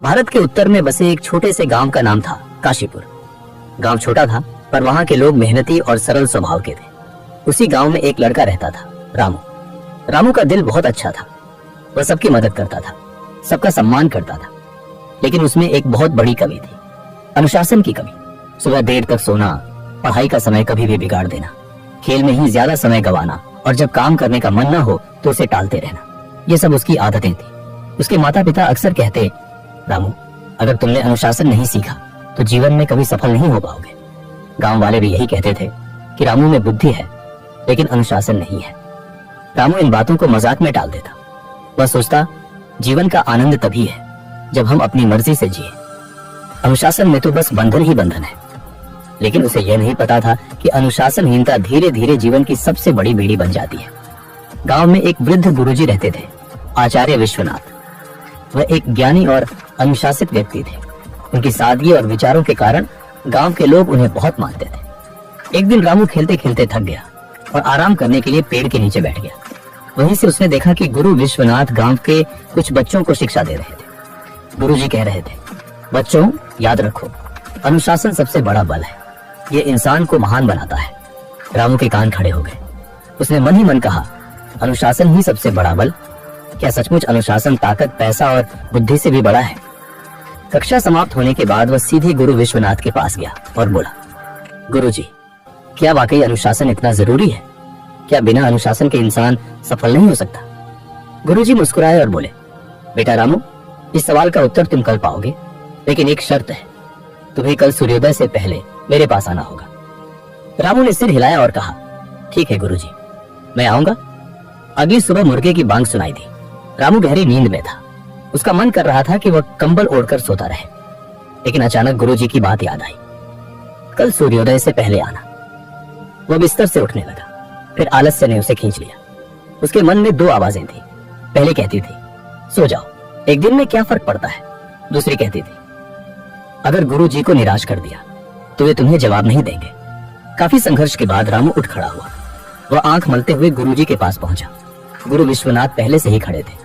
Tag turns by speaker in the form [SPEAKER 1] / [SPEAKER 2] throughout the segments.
[SPEAKER 1] भारत के उत्तर में बसे एक छोटे से गांव का नाम था काशीपुर। गांव छोटा था पर वहां के लोग मेहनती और सरल स्वभाव के थे। उसी गांव में एक लड़का रहता था, रामू। रामू का दिल बहुत अच्छा था। वह सबकी मदद करता था, सबका सम्मान करता था। लेकिन उसमें एक बहुत बड़ी कमी थी, अनुशासन की कमी। सुबह देर तक सोना, पढ़ाई का समय कभी भी बिगाड़ देना, खेल में ही ज्यादा समय गंवाना और जब काम करने का मन न हो तो उसे टालते रहना, ये सब उसकी आदतें थी। उसके माता पिता अक्सर कहते, रामू, अगर तुमने अनुशासन नहीं सीखा तो जीवन में कभी सफल नहीं हो पाओगे। गांव वाले भी यही कहते थे कि रामू में बुद्धि है लेकिन अनुशासन नहीं है। रामू इन बातों को मजाक में टाल देता। वह सोचता, जीवन का आनंद तभी है जब हम अपनी मर्जी से जिए। अनुशासन में तो बस बंधन ही बंधन है। लेकिन उसे यह नहीं पता था कि अनुशासनहीनता धीरे धीरे जीवन की सबसे बड़ी बेड़ी बन जाती है। गांव में एक वृद्ध गुरुजी रहते थे, आचार्य विश्वनाथ। वह एक ज्ञानी और अनुशासित व्यक्ति थे। उनकी सादगी और विचारों के कारण गांव के लोग उन्हें बहुत मानते थे। एक दिन रामू खेलते खेलते थक गया और आराम करने के लिए पेड़ के नीचे बैठ गया। वहीं से उसने देखा कि गुरु विश्वनाथ गांव के कुछ बच्चों को शिक्षा दे रहे थे। गुरुजी कह रहे थे, बच्चों, याद रखो, अनुशासन सबसे बड़ा बल है। ये इंसान को महान बनाता है। रामू के कान खड़े हो गए। उसने मन ही मन कहा, अनुशासन ही सबसे बड़ा बल? क्या सचमुच अनुशासन ताकत, पैसा और बुद्धि से भी बड़ा है? कक्षा समाप्त होने के बाद वह सीधे गुरु विश्वनाथ के पास गया और बोला, गुरुजी, क्या वाकई अनुशासन इतना जरूरी है? क्या बिना अनुशासन के इंसान सफल नहीं हो सकता? गुरुजी मुस्कुराए और बोले, बेटा रामू, इस सवाल का उत्तर तुम कल पाओगे, लेकिन एक शर्त है, तुम्हें कल सूर्योदय से पहले मेरे पास आना होगा। रामू ने सिर हिलाया और कहा, ठीक है गुरुजी, मैं आऊंगा। अगली सुबह मुर्गे की बांग सुनाई दी। रामू गहरी नींद में था। उसका मन कर रहा था कि वह कंबल ओढ़कर सोता रहे, लेकिन अचानक गुरुजी की बात याद आई, कल सूर्योदय से पहले आना। वह बिस्तर से उठने लगा, फिर आलस्य ने उसे खींच लिया। उसके मन में दो आवाजें थी। पहली कहती थी, सो जाओ, एक दिन में क्या फर्क पड़ता है। दूसरी कहती थी, अगर गुरुजी को निराश कर दिया तो वे तुम्हें जवाब नहीं देंगे। काफी संघर्ष के बाद रामू उठ खड़ा हुआ। वह आंख मलते हुए गुरुजी के पास पहुंचा। गुरु विश्वनाथ पहले से ही खड़े थे।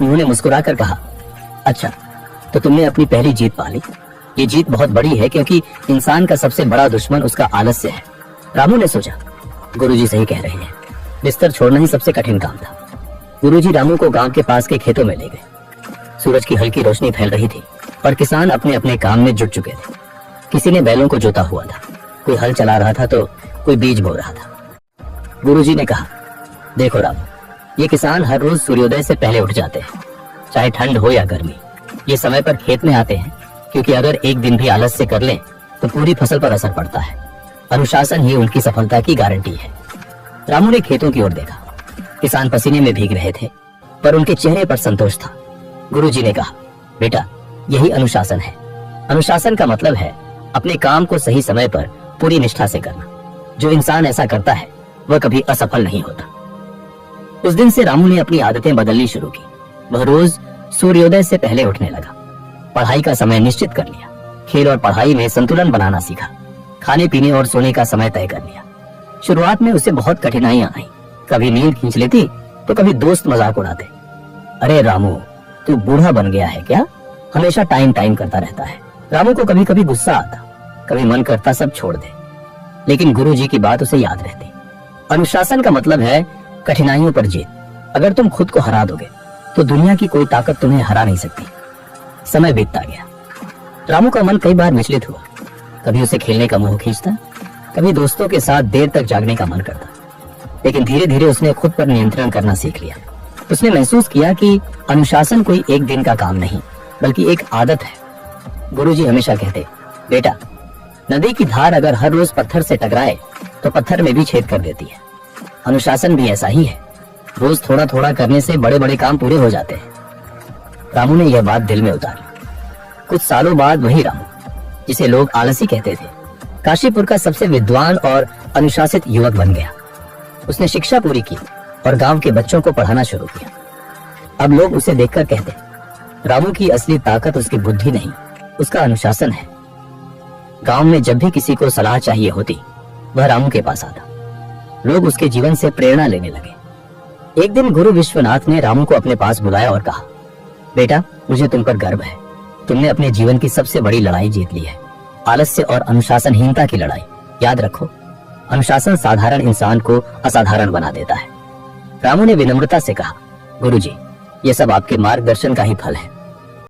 [SPEAKER 1] उन्होंने मुस्कुराकर कहा, अच्छा, तो तुमने अपनी पहली जीत पा ली। ये जीत बहुत बड़ी है क्योंकि इंसान का सबसे बड़ा दुश्मन उसका आलस्य है। रामू ने सोचा, गुरुजी सही कह रहे हैं। बिस्तर छोड़ना ही सबसे कठिन काम था। गुरुजी रामू को गांव के पास के खेतों में ले गए। सूरज की हल्की रोशनी फैल रही थी और किसान अपने अपने काम में जुट चुके थे। किसी ने बैलों को जोता हुआ था, कोई हल चला रहा था तो कोई बीज बो रहा था। गुरुजी ने कहा, देखो रामू, ये किसान हर रोज सूर्योदय से पहले उठ जाते हैं, चाहे ठंड हो या गर्मी। ये समय पर खेत में आते हैं क्योंकि अगर एक दिन भी आलस्य कर लें तो पूरी फसल पर असर पड़ता है। अनुशासन ही उनकी सफलता की गारंटी है। रामू ने खेतों की ओर देखा। किसान पसीने में भीग रहे थे पर उनके चेहरे पर संतोष था। गुरुजी ने कहा, बेटा, यही अनुशासन है। अनुशासन का मतलब है अपने काम को सही समय पर पूरी निष्ठा से करना। जो इंसान ऐसा करता है वह कभी असफल नहीं होता। उस दिन से रामू ने अपनी आदतें बदलनी शुरू की। वह रोज सूर्योदय से पहले उठने लगा, पढ़ाई का समय निश्चित कर लिया, खेल और पढ़ाई में संतुलन बनाना सीखा, खाने पीने और सोने का समय तय कर लिया। शुरुआत में उसे बहुत कठिनाइयां आई। कभी नींद खींच लेती तो कभी दोस्त मजाक उड़ाते, अरे रामू, तू बूढ़ा बन गया है क्या? हमेशा टाइम टाइम करता रहता है। रामू को कभी कभी गुस्सा आता, कभी मन करता सब छोड़ दे, लेकिन गुरुजी की बात उसे याद रहती। अनुशासन का मतलब है कठिनाइयों पर जीत। अगर तुम खुद को हरा दोगे तो दुनिया की कोई ताकत तुम्हें हरा नहीं सकती। समय बीतता गया। रामू का मन कई बार विचलित हुआ। कभी उसे खेलने का मोह खींचता, कभी दोस्तों के साथ देर तक जागने का मन करता, लेकिन धीरे धीरे उसने खुद पर नियंत्रण करना सीख लिया। उसने महसूस किया कि अनुशासन कोई एक दिन का काम नहीं बल्कि एक आदत है। गुरुजी हमेशा कहते, बेटा, नदी की धार अगर हर रोज पत्थर से टकराए तो पत्थर में भी छेद कर देती है। अनुशासन भी ऐसा ही है। रोज थोड़ा थोड़ा करने से बड़े बड़े काम पूरे हो जाते हैं। रामू ने यह बात दिल में उतारी। कुछ सालों बाद वही रामू, जिसे लोग आलसी कहते थे, काशीपुर का सबसे विद्वान और अनुशासित युवक बन गया। उसने शिक्षा पूरी की और गांव के बच्चों को पढ़ाना शुरू किया। अब लोग उसे देखकर कहते, रामू की असली ताकत उसकी बुद्धि नहीं, उसका अनुशासन है। गांव में जब भी किसी को सलाह चाहिए होती वह रामू के पास आता। लोग उसके जीवन से प्रेरणा लेने लगे। एक दिन गुरु विश्वनाथ ने रामू को अपने पास बुलाया और कहा, बेटा, मुझे तुम पर गर्व है। तुमने अपने जीवन की सबसे बड़ी लड़ाई जीत ली है, आलस्य और अनुशासनहीनता की लड़ाई। याद रखो, अनुशासन साधारण इंसान को असाधारण बना देता है। रामू ने विनम्रता से कहा, गुरुजी, ये सब आपके मार्गदर्शन का ही फल है।